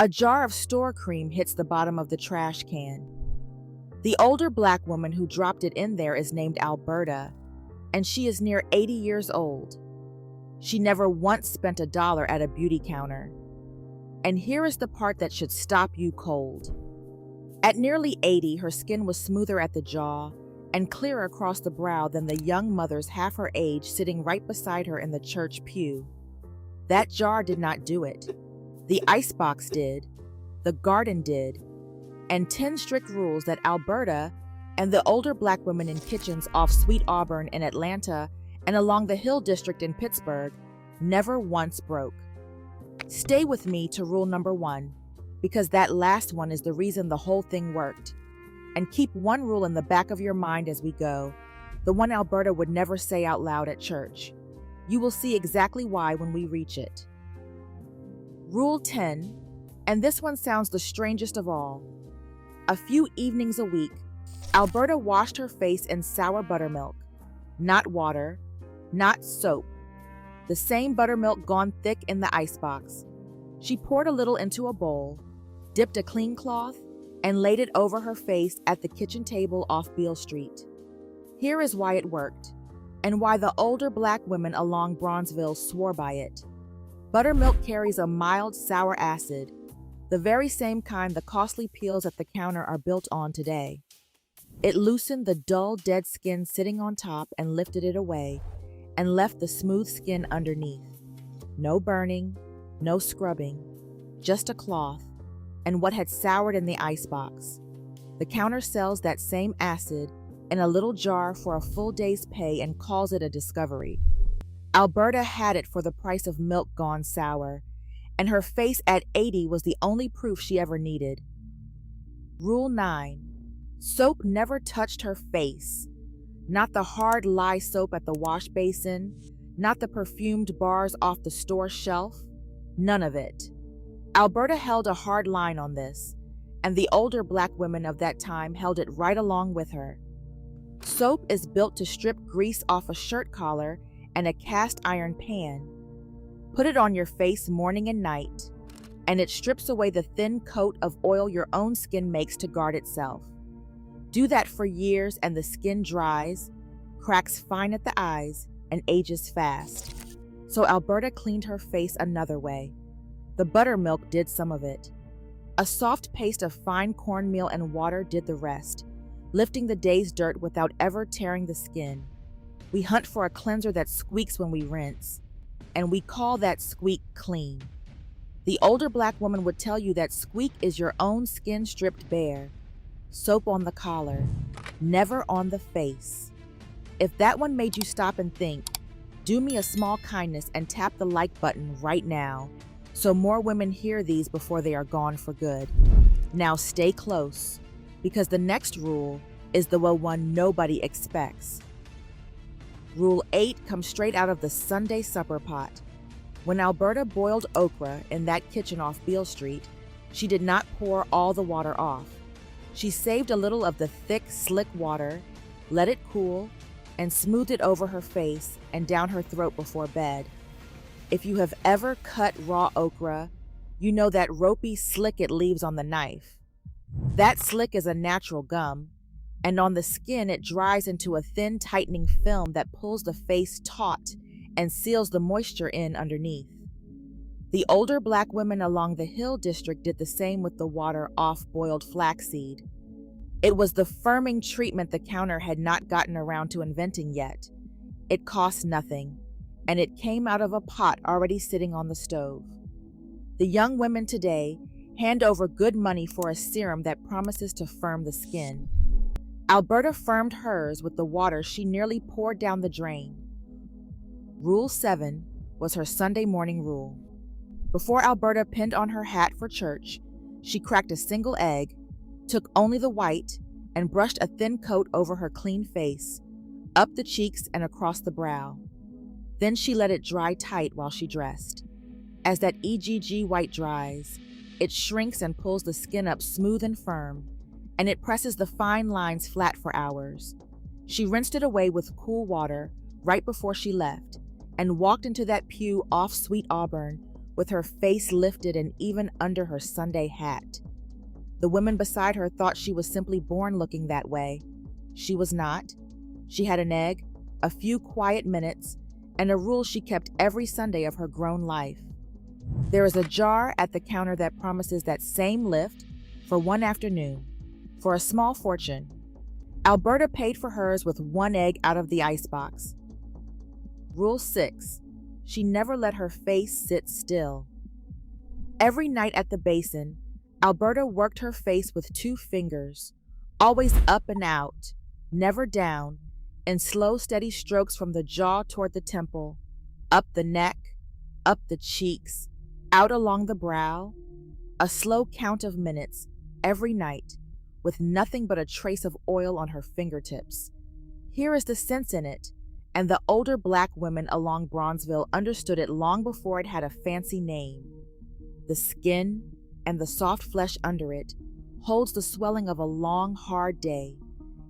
A jar of store cream hits the bottom of the trash can. The older black woman who dropped it in there is named Alberta, and she is near 80 years old. She never once spent $1 at a beauty counter. And here is the part that should stop you cold. At nearly 80, her skin was smoother at the jaw and clearer across the brow than the young mothers half her age sitting right beside her in the church pew. That jar did not do it. The icebox did, the garden did, and 10 strict rules that Alberta and the older black women in kitchens off Sweet Auburn in Atlanta and along the Hill District in Pittsburgh never once broke. Stay with me to rule number 1, because that last one is the reason the whole thing worked. And keep one rule in the back of your mind as we go, the one Alberta would never say out loud at church. You will see exactly why when we reach it. Rule 10, and this one sounds the strangest of all. A few evenings a week, Alberta washed her face in sour buttermilk, not water, not soap. The same buttermilk gone thick in the icebox. She poured a little into a bowl, dipped a clean cloth, and laid it over her face at the kitchen table off Beale Street. Here is why it worked, and why the older black women along Bronzeville swore by it. Buttermilk carries a mild sour acid, the very same kind the costly peels at the counter are built on today. It loosened the dull, dead skin sitting on top and lifted it away, and left the smooth skin underneath. No burning, no scrubbing, just a cloth, and what had soured in the icebox. The counter sells that same acid in a little jar for a full day's pay and calls it a discovery. Alberta had it for the price of milk gone sour, and her face at 80 was the only proof she ever needed. Rule 9. Soap never touched her face. Not the hard lye soap at the wash basin, not the perfumed bars off the store shelf, none of it. Alberta held a hard line on this, and the older black women of that time held it right along with her. Soap is built to strip grease off a shirt collar and a cast iron pan. Put it on your face morning and night, and it strips away the thin coat of oil your own skin makes to guard itself. Do that for years and the skin dries, cracks fine at the eyes, and ages fast. So Alberta cleaned her face another way. The buttermilk did some of it. A soft paste of fine cornmeal and water did the rest, lifting the day's dirt without ever tearing the skin. We hunt for a cleanser that squeaks when we rinse, and we call that squeak clean. The older black woman would tell you that squeak is your own skin stripped bare. Soap on the collar, never on the face. If that one made you stop and think, do me a small kindness and tap the like button right now, so more women hear these before they are gone for good. Now stay close, because the next rule is the one nobody expects. Rule 8 comes straight out of the Sunday supper pot. When Alberta boiled okra in that kitchen off Beale Street, she did not pour all the water off. She saved a little of the thick, slick water, let it cool, and smoothed it over her face and down her throat before bed. If you have ever cut raw okra, you know that ropey slick it leaves on the knife. That slick is a natural gum, and on the skin it dries into a thin, tightening film that pulls the face taut and seals the moisture in underneath. The older black women along the Hill District did the same with the water off boiled flaxseed. It was the firming treatment the counter had not gotten around to inventing yet. It cost nothing, and it came out of a pot already sitting on the stove. The young women today hand over good money for a serum that promises to firm the skin. Alberta firmed hers with the water she nearly poured down the drain. Rule 7 was her Sunday morning rule. Before Alberta pinned on her hat for church, she cracked a single egg, took only the white, and brushed a thin coat over her clean face, up the cheeks and across the brow. Then she let it dry tight while she dressed. As that EGG white dries, it shrinks and pulls the skin up smooth and firm, and it presses the fine lines flat for hours. She rinsed it away with cool water right before she left, and walked into that pew off Sweet Auburn with her face lifted and even under her Sunday hat. The women beside her thought she was simply born looking that way. She was not. She had an egg, a few quiet minutes, and a rule she kept every Sunday of her grown life. There is a jar at the counter that promises that same lift for one afternoon, for a small fortune. Alberta paid for hers with one egg out of the icebox. Rule 6. She never let her face sit still. Every night at the basin, Alberta worked her face with 2 fingers, always up and out, never down, in slow, steady strokes from the jaw toward the temple, up the neck, up the cheeks, out along the brow, a slow count of minutes every night, with nothing but a trace of oil on her fingertips. Here is the sense in it, and the older black women along Bronzeville understood it long before it had a fancy name. The skin and the soft flesh under it holds the swelling of a long, hard day,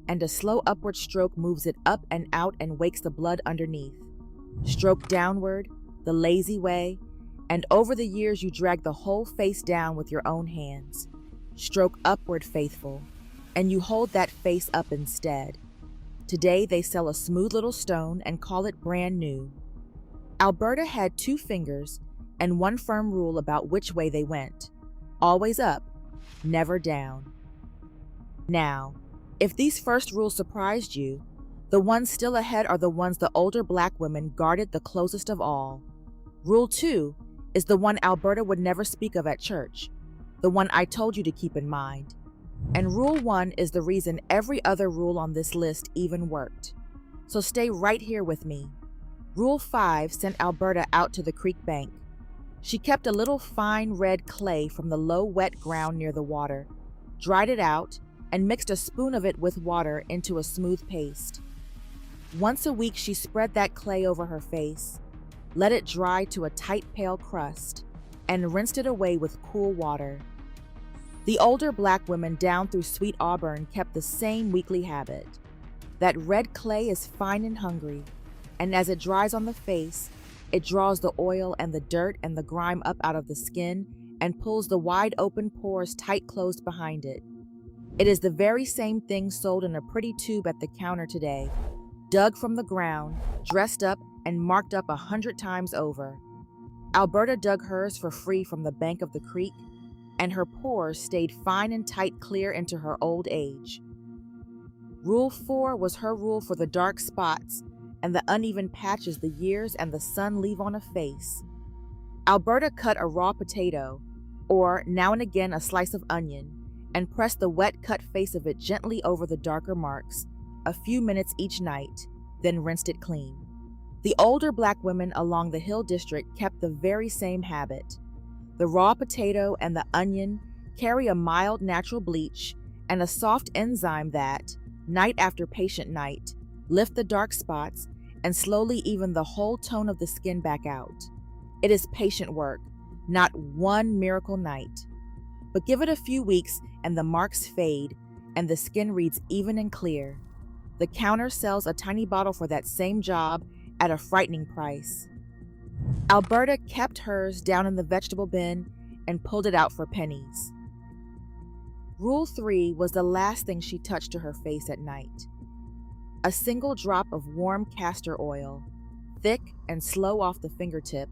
and a slow upward stroke moves it up and out and wakes the blood underneath. Stroke downward, the lazy way, and over the years you drag the whole face down with your own hands. Stroke upward, faithful, and you hold that face up instead. Today they sell a smooth little stone and call it brand new. Alberta had 2 fingers and one firm rule about which way they went. Always up, never down. Now, if these first rules surprised you, the ones still ahead are the ones the older black women guarded the closest of all. Rule 2 is the one Alberta would never speak of at church, the one I told you to keep in mind. And Rule 1 is the reason every other rule on this list even worked. So stay right here with me. Rule 5 sent Alberta out to the creek bank. She kept a little fine red clay from the low wet ground near the water, dried it out, and mixed a spoon of it with water into a smooth paste. Once a week she spread that clay over her face, let it dry to a tight pale crust, and rinsed it away with cool water. The older black women down through Sweet Auburn kept the same weekly habit. That red clay is fine and hungry, and as it dries on the face, it draws the oil and the dirt and the grime up out of the skin and pulls the wide open pores tight closed behind it. It is the very same thing sold in a pretty tube at the counter today, dug from the ground, dressed up, and marked up 100 times over. Alberta dug hers for free from the bank of the creek, and her pores stayed fine and tight clear into her old age. Rule 4 was her rule for the dark spots and the uneven patches the years and the sun leave on a face. Alberta cut a raw potato, or now and again a slice of onion, and pressed the wet cut face of it gently over the darker marks, a few minutes each night, then rinsed it clean. The older black women along the Hill District kept the very same habit. The raw potato and the onion carry a mild natural bleach and a soft enzyme that, night after patient night, lift the dark spots and slowly even the whole tone of the skin back out. It is patient work, not one miracle night. But give it a few weeks and the marks fade and the skin reads even and clear. The counter sells a tiny bottle for that same job at a frightening price. Alberta kept hers down in the vegetable bin and pulled it out for pennies. Rule 3 was the last thing she touched to her face at night. A single drop of warm castor oil, thick and slow off the fingertip,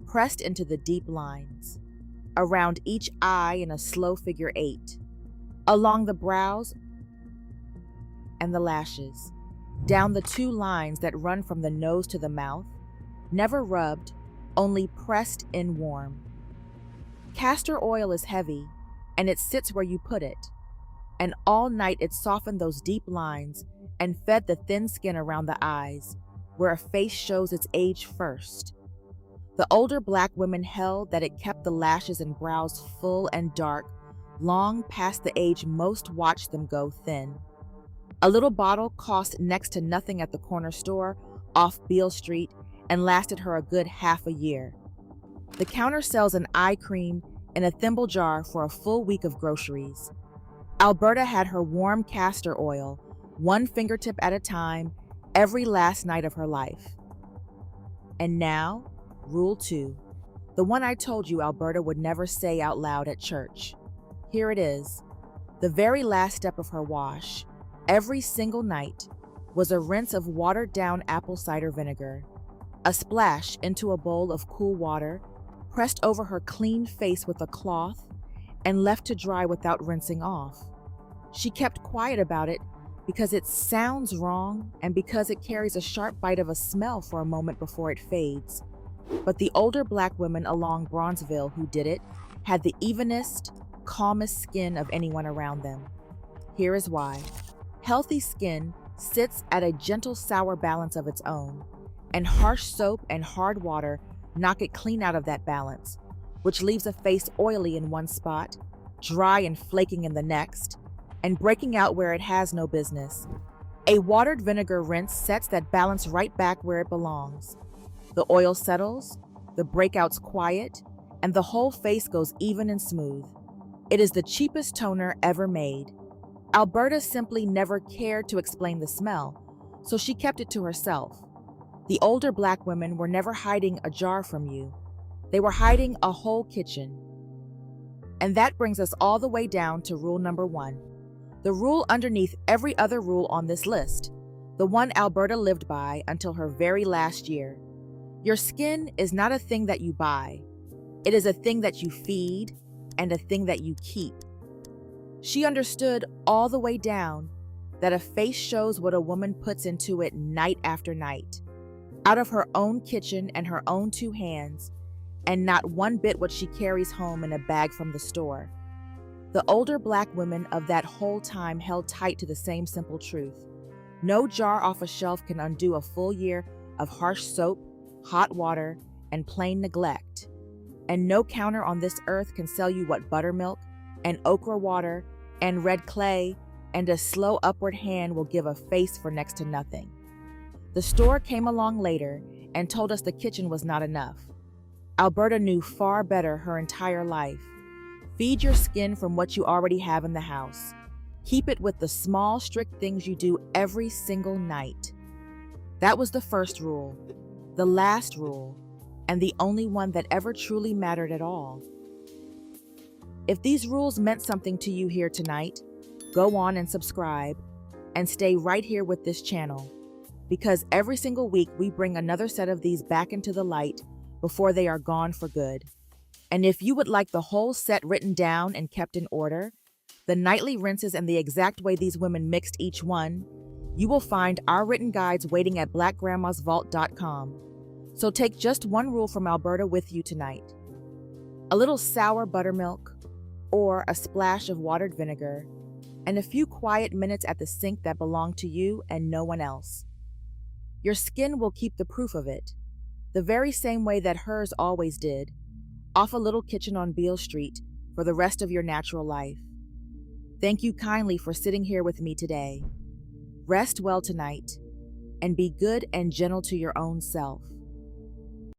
pressed into the deep lines. Around each eye in a slow figure 8. Along the brows and the lashes. Down the 2 lines that run from the nose to the mouth. Never rubbed, only pressed in warm. Castor oil is heavy, and it sits where you put it. And all night it softened those deep lines and fed the thin skin around the eyes, where a face shows its age first. The older black women held that it kept the lashes and brows full and dark, long past the age most watched them go thin. A little bottle cost next to nothing at the corner store off Beale Street and lasted her a good half a year. The counter sells an eye cream in a thimble jar for a full week of groceries. Alberta had her warm castor oil, one fingertip at a time, every last night of her life. And now, Rule 2, The one I told you Alberta would never say out loud at church. Here it is. The very last step of her wash, every single night, was a rinse of watered-down apple cider vinegar, a splash into a bowl of cool water, pressed over her clean face with a cloth, and left to dry without rinsing off. She kept quiet about it because it sounds wrong and because it carries a sharp bite of a smell for a moment before it fades. But the older Black women along Bronzeville who did it had the evenest, calmest skin of anyone around them. Here is why. Healthy skin sits at a gentle sour balance of its own, and harsh soap and hard water knock it clean out of that balance, which leaves a face oily in one spot, dry and flaking in the next, and breaking out where it has no business. A watered vinegar rinse sets that balance right back where it belongs. The oil settles, the breakouts quiet, and the whole face goes even and smooth. It is the cheapest toner ever made. Alberta simply never cared to explain the smell, so she kept it to herself. The older Black women were never hiding a jar from you. They were hiding a whole kitchen. And that brings us all the way down to rule number 1. The rule underneath every other rule on this list, the one Alberta lived by until her very last year. Your skin is not a thing that you buy. It is a thing that you feed and a thing that you keep. She understood all the way down that a face shows what a woman puts into it night after night, out of her own kitchen and her own 2 hands, and not one bit what she carries home in a bag from the store. The older Black women of that whole time held tight to the same simple truth. No jar off a shelf can undo a full year of harsh soap, hot water, and plain neglect. And no counter on this earth can sell you what buttermilk and okra water and red clay and a slow upward hand will give a face for next to nothing. The store came along later and told us the kitchen was not enough. Alberta knew far better her entire life. Feed your skin from what you already have in the house. Keep it with the small, strict things you do every single night. That was the first rule, the last rule, and the only one that ever truly mattered at all. If these rules meant something to you here tonight, go on and subscribe, and stay right here with this channel, because every single week we bring another set of these back into the light before they are gone for good. And if you would like the whole set written down and kept in order, the nightly rinses and the exact way these women mixed each one, you will find our written guides waiting at blackgrandmasvault.com. So take just one rule from Alberta with you tonight. A little sour buttermilk, or a splash of watered vinegar, and a few quiet minutes at the sink that belong to you and no one else. Your skin will keep the proof of it, the very same way that hers always did, off a little kitchen on Beale Street for the rest of your natural life. Thank you kindly for sitting here with me today. Rest well tonight, and be good and gentle to your own self.